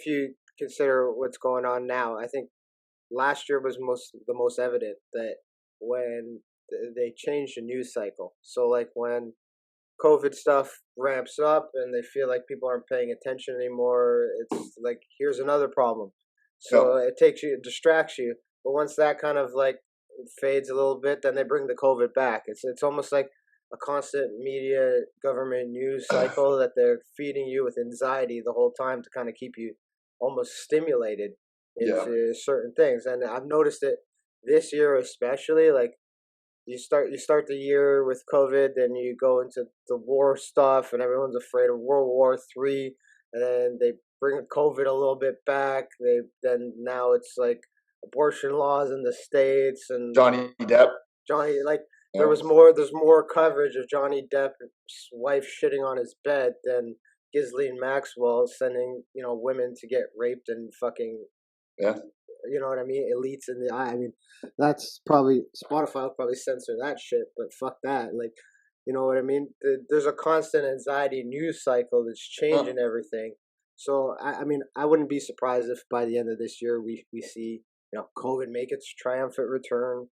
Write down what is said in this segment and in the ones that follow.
if you consider what's going on now, I think last year was the most evident that when they changed the news cycle. So like when COVID stuff ramps up and they feel like people aren't paying attention anymore, it's like here's another problem. Yep. So it distracts you. But once that kind of like fades a little bit, then they bring the COVID back. It's almost like a constant media government news cycle that they're feeding you with anxiety the whole time to kind of keep you almost stimulated Yeah. into certain things. And I've noticed it this year especially. Like you start the year with COVID, then you go into the war stuff, and everyone's afraid of World War III, and then they bring COVID a little bit back. They then now it's like abortion laws in the states, and Johnny Depp. Johnny like Yeah. there's more coverage of Johnny Depp's wife shitting on his bed than Ghislaine Maxwell sending women to get raped and fucking Yeah. you know what I mean? Elites in the eye. I mean, that's probably Spotify will probably censor that shit, but fuck that. Like, you know what I mean? There's a constant anxiety news cycle that's Huh. changing everything. So I mean, I wouldn't be surprised if by the end of this year we see COVID make its triumphant return.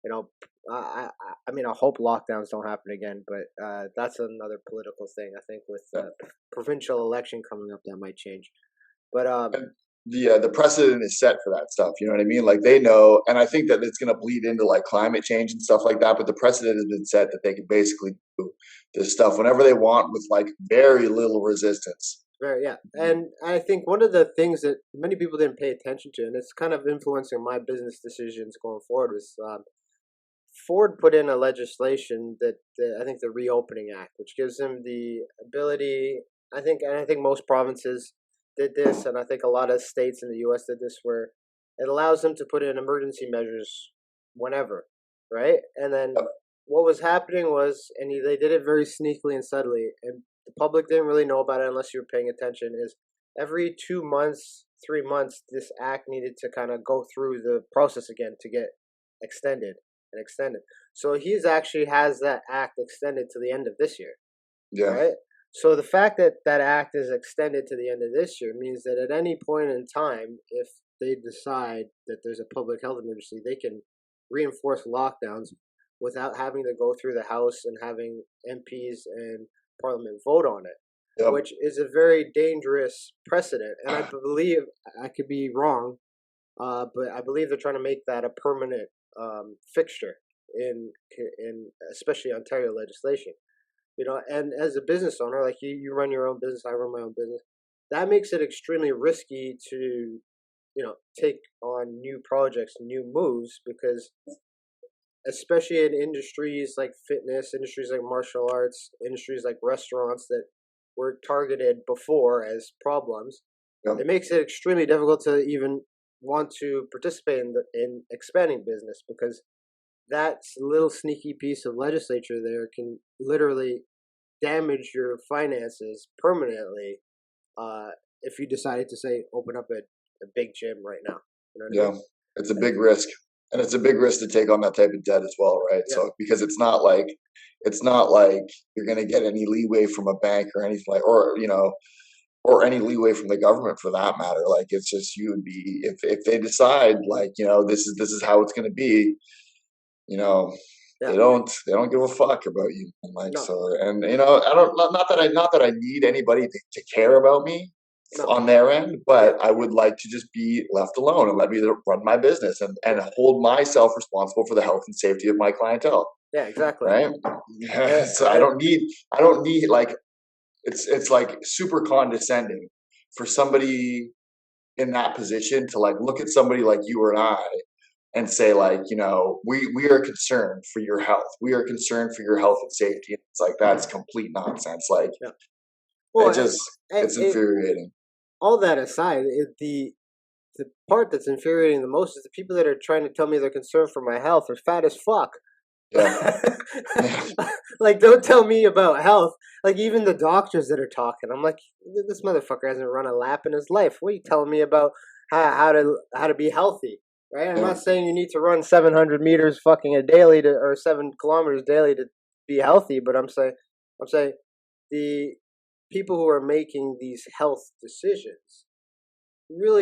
You know, I mean, I hope lockdowns don't happen again, but that's another political thing. I think with Yeah. provincial election coming up, that might change. But The precedent is set for that stuff. You know what I mean? Like they know, and I think that it's going to bleed into like climate change and stuff like that. But the precedent has been set that they can basically do this stuff whenever they want with like very little resistance. Right, yeah. And I think one of the things that many people didn't pay attention to, and it's kind of influencing my business decisions going forward, was Ford put in a legislation that I think the Reopening Act, which gives them the ability. I think most provinces did this, and I think a lot of states in the U.S. did this, where it allows them to put in emergency measures whenever, right? And then Yep. what was happening was, and they did it very sneakily and subtly, and the public didn't really know about it unless you were paying attention. Is every 2 months, 3 months, this act needed to kind of go through the process again to get extended and extended. So he's actually has that act extended to the end of this year, Yeah. right? So the fact that that act is extended to the end of this year means that at any point in time, if they decide that there's a public health emergency, they can reinforce lockdowns without having to go through the House and having MPs and Parliament vote on it, Yep. which is a very dangerous precedent. And I believe I could be wrong, but I believe they're trying to make that a permanent fixture in especially Ontario legislation. And as a business owner, like you run your own business, I run my own business. That makes it extremely risky to take on new projects, new moves, because especially in industries like fitness, industries like martial arts, industries like restaurants that were targeted before as problems, Yep. it makes it extremely difficult to even want to participate in expanding business, because that little sneaky piece of legislature there can literally damage your finances permanently if you decided to say open up a big gym right now. You know what I Yeah. mean? It's a big risk, and it's a big risk to take on that type of debt as well, right? Yeah, So because it's not like you're going to get any leeway from a bank or anything like, or any leeway from the government for that matter. Like it's just you would be if they decide like this is how it's going to be. You know, yeah, they don't give a fuck about you. And like no, so, and I don't not that I need anybody to care about me no, on their end, yeah, but I would like to just be left alone and let me run my business and hold myself responsible for the health and safety of my clientele. yeah, exactly. Right? Yeah. Uh, So uh, I don't need like it's like super condescending for somebody in that position to like look at somebody like you or I and say like we are concerned for your health, we are concerned for your health and safety. It's like that's complete nonsense. Like yeah. it Well, just it's infuriating. all that aside, the part that's infuriating the most is the people that are trying to tell me they're concerned for my health are fat as fuck. Yeah. Yeah. Like, don't tell me about health. Like, even the doctors that are talking, I'm like, this motherfucker hasn't run a lap in his life. What are you telling me about how to be healthy? Right? I'm Yeah. not saying you need to run 700 meters fucking a daily or 7 kilometers daily to be healthy, but I'm saying the people who are making these health decisions really